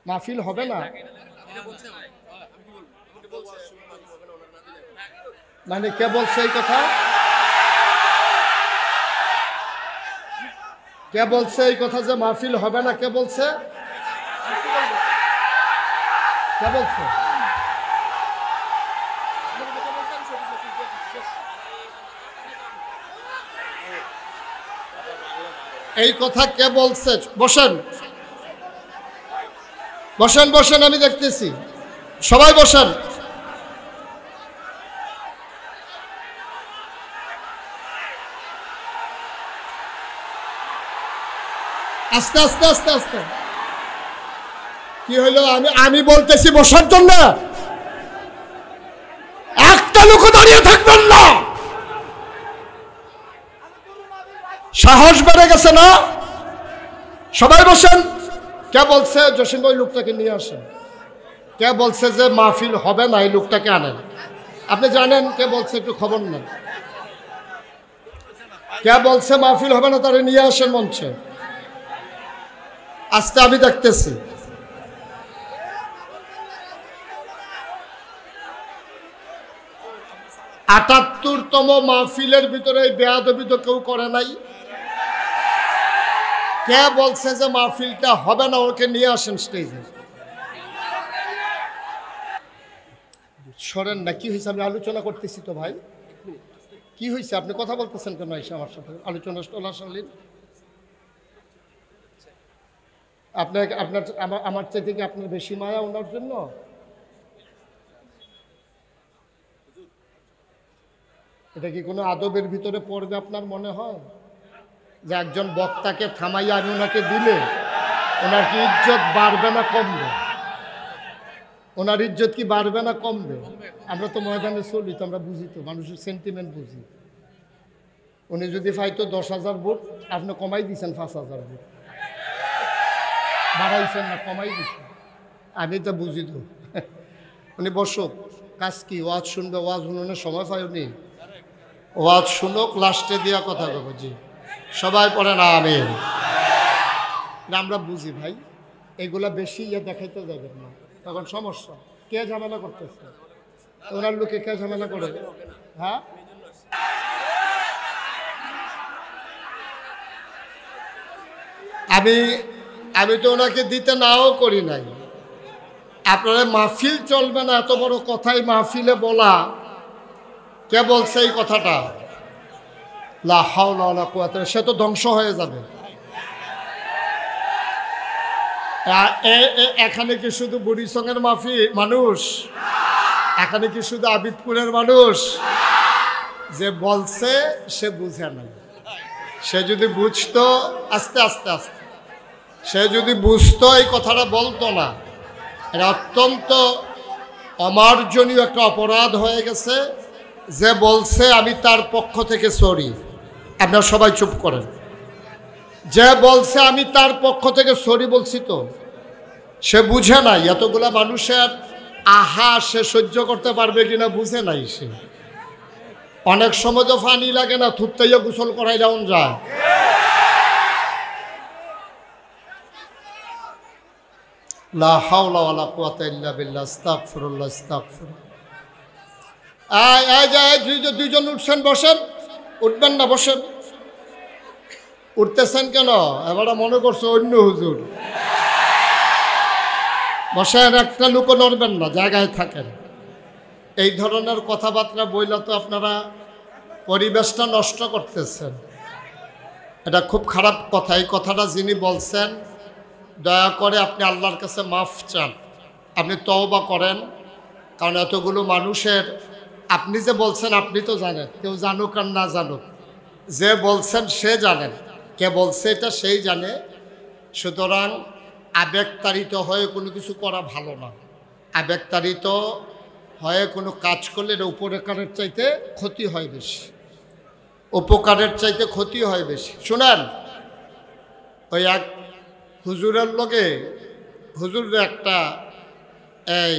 মাহফিল হবে না, মানে কে বলছে এই কথা? কে বলছে এই কথা যে মাহফিল হবে না? কে বলছে? কে বলছে? এই কথা কে বলছে? বসেন বসেন বসেন, আমি দেখতেছি, সবাই বসেন। আস্তে আস্তে আস্তে আস্তে। কি হইলো? আমি বলতেছি বসার জন্য, একটা লোক দাঁড়িয়ে থাকবেন না। সাহস বেড়ে গেছে না? সবাই বসেন। কে বলছে জসিম ভাই লোকটাকে নিয়ে আসেন? কে বলছে যে মাহফিল হবে না? এই লোকটাকে আনেন। আপনি জানেন কে বলছে? একটু খবর নেন। কে বলছে মাহফিল হবে না? তারা নিয়ে আসেন মঞ্চে। আজকে আমি দেখতেছি। আটাত্তরতম মাহফিলের ভিতরে এই বেয়াদবি তো কেউ করে নাই। কে বলছে যে মাহফিলটা হবে না? ওকে নিয়ে আসেন স্টেজে। সরেন না। কি হয়েছে? আমি আলোচনা করতেছি তো ভাই। কি হয়েছে? আপনি কথা বলতেছেন কেন এসে আমার সাথে? আলোচনা চলাকালীন আপনার আমার চাইতে কি আপনার বেশি মায়া ওনার জন্য? এটা কি কোনো আদবের ভিতরে পড়বে আপনার মনে হয়? যে একজন বক্তাকে থামাইয়া আমি ওনাকে দিলে ওনার কি ইজ্জত বাড়বে না কমবে? ওনার ইজ্জত কি বাড়বে না কমবে? আমরা তো ময়দানে চলি তো, আমরা বুঝি তো, মানুষের সেন্টিমেন্ট বুঝি। উনি যদি পাইতো 10,000 ভোট, আপনি কমাই দিয়েছেন 5,000 ভোট, বাড়াইছেন না কমাই দিচ্ছেন। আমি তো বুঝি তো। উনি বসুক, কাজ কি? ওয়াজ শুনবে, ওয়াজ শুনে সময় পাইনি। ওয়াজ শুনুক, লাস্টে দিয়া কথা বলবো। জি সবাই পড়েন আমিন। আমরা বুঝি ভাই, এগুলা বেশি দেখাইতে যাবেন না, তখন সমস্যা। কে ঝামেলা করতেছে? ওনার লোকে কে ঝামেলা করে? হ্যাঁ, আমি তো ওনাকে দিতে নাও করি নাই। আপনারা মাহফিল চলবে না এত বড় কথাই মাহফিলে বলা, কে বলছে এই কথাটা? লা হাওলা ওয়ালা কুওয়াতা। সে তো ধ্বংস হয়ে যাবে। এখানে কি শুধু বুড়িসঙ্গের মানুষ? এখানে কি শুধু আবিদপুরের মানুষ? যে বলছে সে বুঝে নাই। সে যদি বুঝতো, আস্তে আস্তে আস্তে, সে যদি বুঝতো এই কথাটা বলতো না। এটা অত্যন্ত অমার্জনীয় একটা অপরাধ হয়ে গেছে। যে বলছে আমি তার পক্ষ থেকে সরি। আপনারা সবাই চুপ করেন। যে বলছে আমি তার পক্ষ থেকে সরি বলছি, তো সে বুঝে নাই। এতগুলা মানুষের আহা সে সহ্য করতে পারবে কিনা বুঝে নাই সে। অনেক সময় তো পানি লাগে না, থুততাইয়া গোসল করাই যাওন যায়। লা হাওলা ওয়ালা কুওয়াতা ইল্লা বিল্লাহ। আস্তাগফিরুল্লাহ আস্তাগফিরুল্লাহ। দুইজন উঠছেন, বসেন। উঠবেন না, বসেন। উঠতেছেন কেন? এবার মনে করছো অন্য হুজুর। বসেন, একটা লোকও নড়বেন না, জায়গায় থাকেন। এই ধরনের কথাবার্তা বইলা তো আপনারা পরিবেশটা নষ্ট করতেছেন। এটা খুব খারাপ কথা। এই কথাটা যিনি বলছেন, দয়া করে আপনি আল্লাহর কাছে মাফ চান, আপনি তওবা করেন। কারণ এতগুলো মানুষের, আপনি যে বলছেন আপনি তো জানেন, কেউ জানুক আর না জানুক, যে বলছেন সে জানেন, কে বলছে এটা সেই জানে। সুতরাং আবেগতাড়িত হয়ে কোনো কিছু করা ভালো না। আবেগতাড়িত হয়ে কোনো কাজ করলে এটা উপকারের চাইতে ক্ষতি হয় বেশি। উপকারের চাইতে ক্ষতি হয় বেশি। শুনেন, ওই এক হুজুরের লগে হুজুরের একটা এই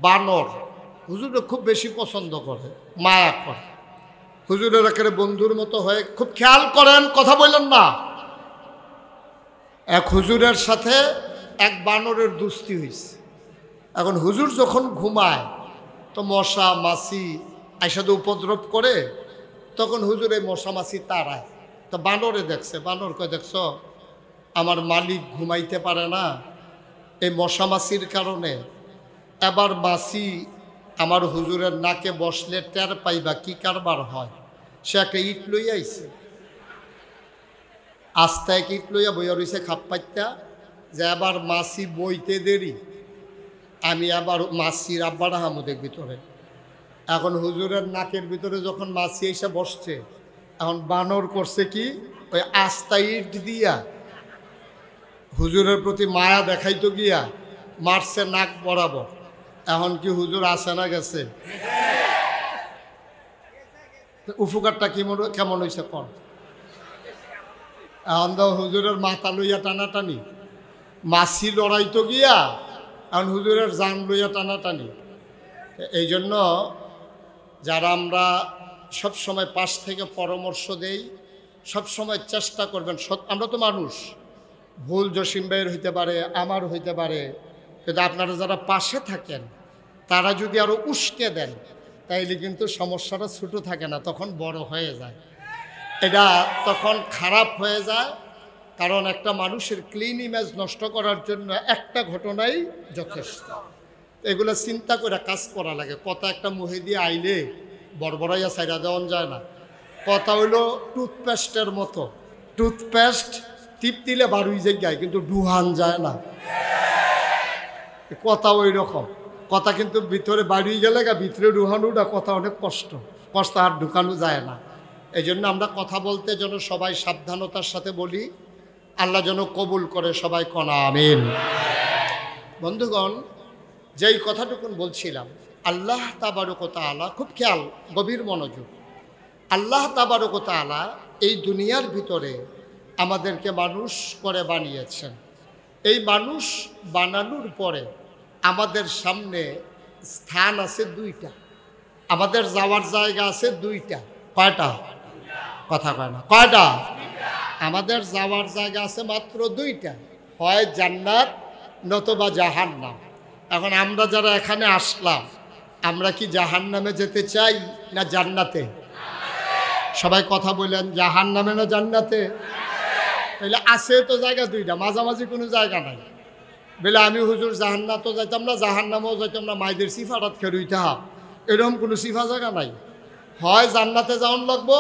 বানর হুজুরে খুব বেশি পছন্দ করে, মায়া করে। হুজুরের একেবারে বন্ধুর মতো হয়ে, খুব খেয়াল করেন, কথা বললেন না। এক হুজুরের সাথে এক বানরের দুস্তি হয়েছে। এখন হুজুর যখন ঘুমায় তো মশা মাছি আইসাদে উপদ্রব করে, তখন হুজুর এই মশা মাছি তাড়ায়। তো বানরে দেখছে, বানর কয় দেখছ আমার মালিক ঘুমাইতে পারে না এই মশা মাছির কারণে, এবার মাছি আমার হুজুরের নাকে বসলে টের পাইবা কি কারবার হয়। সে একটা ইট লইয়া আইছে, আস্তে এক ইট লইয়া বইয়া রইছে খাপ পাইতা, যে আবার মাছি বইতে দেরি, আমি আবার মাছির আব্বারা হামুদের ভিতরে। এখন হুজুরের নাকের ভিতরে যখন মাছি এসে বসছে, এখন বানর করছে কি ওই আস্তা ইট দিয়া হুজুরের প্রতি মায়া দেখাইতো গিয়া মারছে নাক বরাবর। এখন কি হুজুর আসে না গেছে? উপকারটা কেমন হয়েছে কর। এখন তো হুজুরের মাথা লইয়া টানাটানি, মাছি লড়াইতো গিয়া এখন হুজুরের জান লইয়া টানাটানি। এই জন্য যারা আমরা সব সময় পাশ থেকে পরামর্শ দেই, সব সময় চেষ্টা করবেন। আমরা তো মানুষ, ভুল জসিম ভাইয়ের হইতে পারে, আমার হইতে পারে, কিন্তু আপনারা যারা পাশে থাকেন তারা যদি আরও উস্কে দেন তাইলে কিন্তু সমস্যাটা ছোটো থাকে না, তখন বড় হয়ে যায়, এটা তখন খারাপ হয়ে যায়। কারণ একটা মানুষের ক্লিন ইমেজ নষ্ট করার জন্য একটা ঘটনাই যথেষ্ট। এগুলো চিন্তা করে কাজ করা লাগে। কথা একটা মুহে দিয়ে আইলে বড়বড়াইয়া সাইডা দেওয়ান যায় না। কথা হইল টুথপেস্টের মতো, টুথপেস্ট টিপ দিলে বারুই জায়গায় কিন্তু ডুহান যায় না। কথা ওই রকম, কথা কিন্তু ভিতরে বাড়িয়ে গেলে ভিতরে ডুহানোটা কথা অনেক কষ্ট আর ঢুকানো যায় না। এই জন্য আমরা কথা বলতে যেন সবাই সাবধানতার সাথে বলি, আল্লাহ যেন কবুল করে, সবাই কনা আমিন। বন্ধুগণ, যেই কথাটুকুন বলছিলাম, আল্লাহ তাবারক ওয়া তাআলা, খুব খেয়াল, গভীর মনোযোগ। আল্লাহ তাবারক ওয়া তাআলা এই দুনিয়ার ভিতরে আমাদেরকে মানুষ করে বানিয়েছেন। এই মানুষ বানানোর পরে আমাদের সামনে স্থান আছে দুইটা, আমাদের যাওয়ার জায়গা আছে দুইটা। কয়টা? কথা কয় না, কয়টা? আমাদের যাওয়ার জায়গা আছে মাত্র দুইটা, হয় জান্নাত নতুবা জাহান্নাম। এখন আমরা যারা এখানে আসলাম, আমরা কি জাহান্নামে যেতে চাই না জান্নাতে? সবাই কথা বললেন, জাহান্নামে না জান্নাতে? তাহলে আছে তো জায়গা দুইটা, মাঝামাঝি কোনো জায়গা নাই। বলে আমি হুজুর জাহান্নাতও যাইতাম না জাহান্নামেও যাইতাম না, মাইদের সিফারাত খেরুইতে হা, এরকম কোনো সিফা জায়গা নাই। হয় জান্নাতে যাওয়ান লাগবো,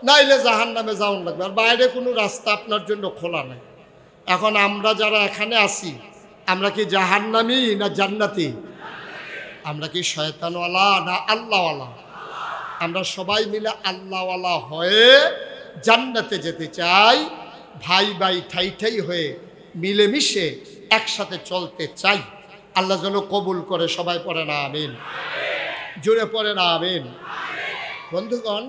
নাইলে জাহান্নামে যাওয়ান লাগবে, আর বাইরে কোনো রাস্তা আপনার জন্য খোলা নাই। এখন আমরা যারা এখানে আছি, আমরা কি জাহান্নামী না জান্নাতি? আমরা কি শয়তানওয়ালা না আল্লাহওয়ালা? আমরা সবাই মিলে আল্লাহওয়ালা হয়ে জান্নাতে যেতে চাই, ভাই ভাই ঠাই ঠাই হয়ে মিলেমিশে একসাথে চলতে চাই। আল্লাহ যেন কবুল করে, সবাই পড়ে না আমিন, জোরে পড়ে না আমিন। বন্ধুগণ,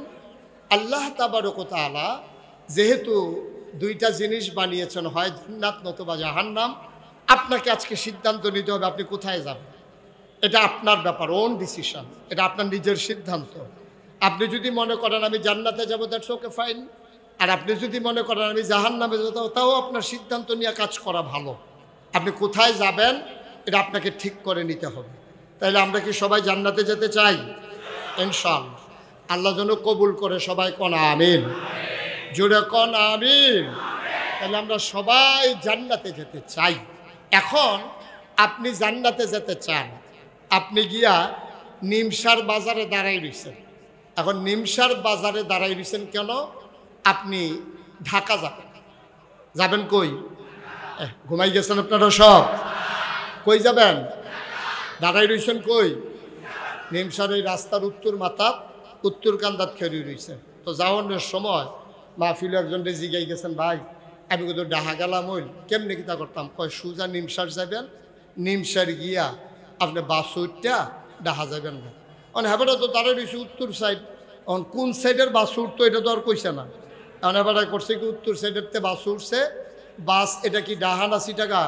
আল্লাহ তাবারক ওয়া তাআলা যেহেতু দুইটা জিনিস বানিয়েছেন, হয় জান্নাত নতুবা জাহান্নাম, আপনাকে আজকে সিদ্ধান্ত নিতে হবে আপনি কোথায় যাবেন। এটা আপনার ব্যাপার, ওন ডিসিশন, এটা আপনার নিজের সিদ্ধান্ত। আপনি যদি মনে করেন আমি জান্নাতে যাবো, দ্যাটস ওকে, ফাইন। আর আপনি যদি মনে করেন আমি জাহান্নামে যাবো, তাও আপনার সিদ্ধান্ত নিয়ে কাজ করা ভালো। আপনি কোথায় যাবেন এটা আপনাকে ঠিক করে নিতে হবে। তাইলে আমরা কি সবাই জান্নাতে যেতে চাই? ইনশাআল্লাহ। আল্লাহ যেন কবুল করে, সবাই কোন আমিন, জোরে কোন আমিন। তাহলে আমরা সবাই জান্নাতে যেতে চাই। এখন আপনি জান্নাতে যেতে চান, আপনি গিয়া নিমসার বাজারে দাঁড়াই রয়েছেন। এখন নিমসার বাজারে দাঁড়াই রয়েছেন কেন? আপনি ঢাকা যাবেন। যাবেন কই? ঘুমাই গেছেন আপনারা সব? কই যাবেন? দাঁড়াই রয়েছেন কই? নিমসার এই রাস্তার উত্তর মাথা, উত্তর কান্দাত খেয়ে রয়েছেন। তো যাওয়ানোর সময় মাহফিল একজনকে জিগাই গেছেন, ভাই আমি কিন্তু ডাহা গেলাম, ওই কেমনি কিতা করতাম? কয় সোজা নিমসার যাবেন, নিমসার গিয়া আপনি বাস উঠটা ডাহা যাবেন না। হেবাটা তো দাঁড়াই রয়েছে উত্তর সাইড, কোন সাইডের বাস উঠতো এটা তো আর কইছে না। এখন এবারে করছে কি উত্তর সাইডের তে বাস উঠছে, বাস এটা কি ডাহা না সিটাগা?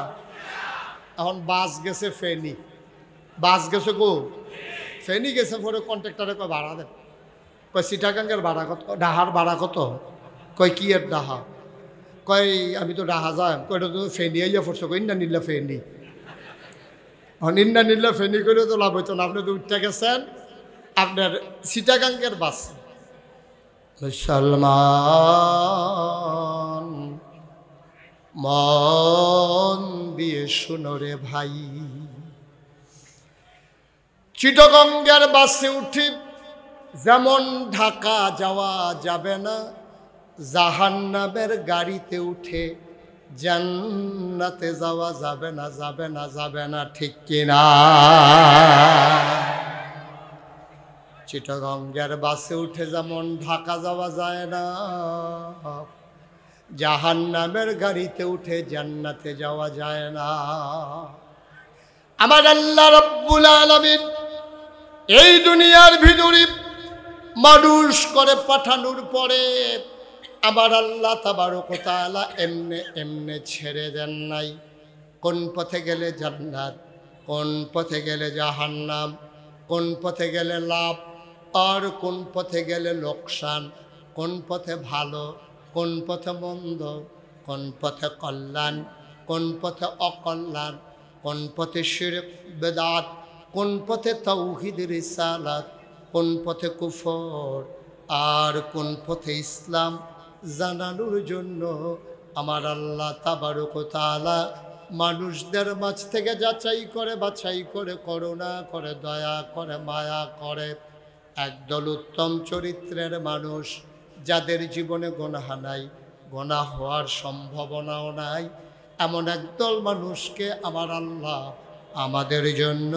এখন বাস গেছে ফেনি, বাস গেছে গো ফেনি গেছে। পরে কন্ট্রাক্টরে কয় ভাড়া দেন, কয় সিটাগাঙ্গের ভাড়া কত, ডাহার ভাড়া কত? কয় কি এর ডাহা? কয় আমি তো রাহা যাই কয়টা তো ফেনি আইয়া পড়ছো কই না নিল্লা ফেনি নিন্দা নিল্লা ফেনি করে তো লাভ হইতো না। আপনি তো উঠতে গেছেন আপনার চিটাগাঙ্গের বাস। মুসলমান মন দিয়ে শুনো রে ভাই, চিটাগাঙ্গের বাসে উঠি যেমন ঢাকা যাওয়া যাবে না, জাহান্নামের গাড়িতে উঠে জান্নাতে যাওয়া যাবে না, যাবে না, যাবে না, ঠিক কিনা? চিটাগাঙ্গের বাসে উঠে যেমন ঢাকা যাওয়া যায় না, জাহান্নামের গাড়িতে উঠে জান্নাতে যাওয়া যায় না। আমার আল্লাহ রাব্বুল আলামিন এই দুনিয়ার ভিতরে মানুষ করে পাঠানোর পরে আমার আল্লাহ তাবারক ওয়া তাআলা এমনে এমনে ছেড়ে দেন নাই। কোন পথে গেলে জান্নাত, কোন পথে গেলে জাহান্নাম, কোন পথে গেলে লাভ আর কোন পথে গেলে লোকসান, কোন পথে ভালো, কোন পথে মন্দ, কোন পথে কল্যাণ, কোন পথে অকল্যাণ, কোন পথে শিরক বেদাত, কোন পথে তাওহীদ রিসালাত, কোন পথে কুফর আর কোন পথে ইসলাম জানানোর জন্য আমার আল্লাহ তাবারক ওয়া তাআলা মানুষদের মাঝ থেকে যাচাই করে বাছাই করে করুণা করে দয়া করে মায়া করে একদল উত্তম চরিত্রের মানুষ, যাদের জীবনে গুনাহ নাই, গুনাহ হওয়ার সম্ভাবনাও নাই, এমন একদল মানুষকে আমার আল্লাহ আমাদের জন্য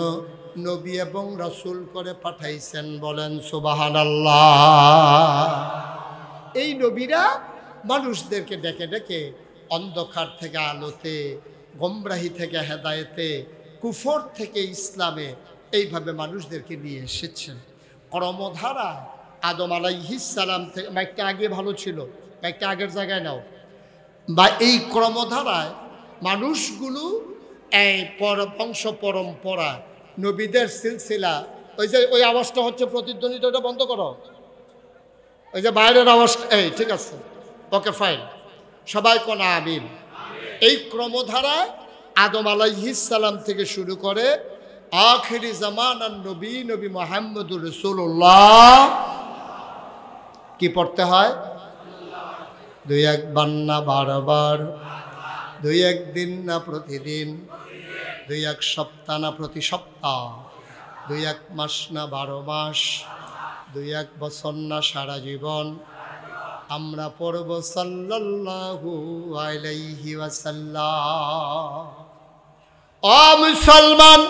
নবী এবং রাসূল করে পাঠাইছেন। বলেন সুবহানাল্লাহ। এই নবীরা মানুষদেরকে ডেকে ডেকে অন্ধকার থেকে আলোতে, গোমরাহি থেকে হেদায়েতে, কুফর থেকে ইসলামে এইভাবে মানুষদেরকে নিয়ে এসেছেন। কর্মধারা আদম আলাইহিস সালাম থেকে, মাইকটা আগে ভালো ছিল, মাইকটা আগের জায়গায় নাও, বা এই ক্রমধারায় মানুষগুলো এই বংশ পরম্পরা নবীদের সিলসিলা, ওই যে ওই আওয়াজটা হচ্ছে প্রতিধ্বনিটা, ওটা বন্ধ করো, ওই যে বাইরের আওয়াজ, এই ঠিক আছে, ওকে ফাইন, সবাই কোন আমিন। এই ক্রমধারায় আদম আলাইহিস সালাম থেকে শুরু করে আখিরি জামানার নবী নবী মুহাম্মদুর রাসূলুল্লাহ কি পড়তে হয়? দুই একবার না বারবার, দুই একদিন না প্রতিদিন, দুই এক সপ্তাহ না প্রতি সপ্তাহ, দুই এক মাস না 12 মাস, দুই এক বছর না সারা জীবন আমরা পড়ব সাল্লাল্লাহু আলাইহি ওয়াসাল্লাম। ও মুসলমান,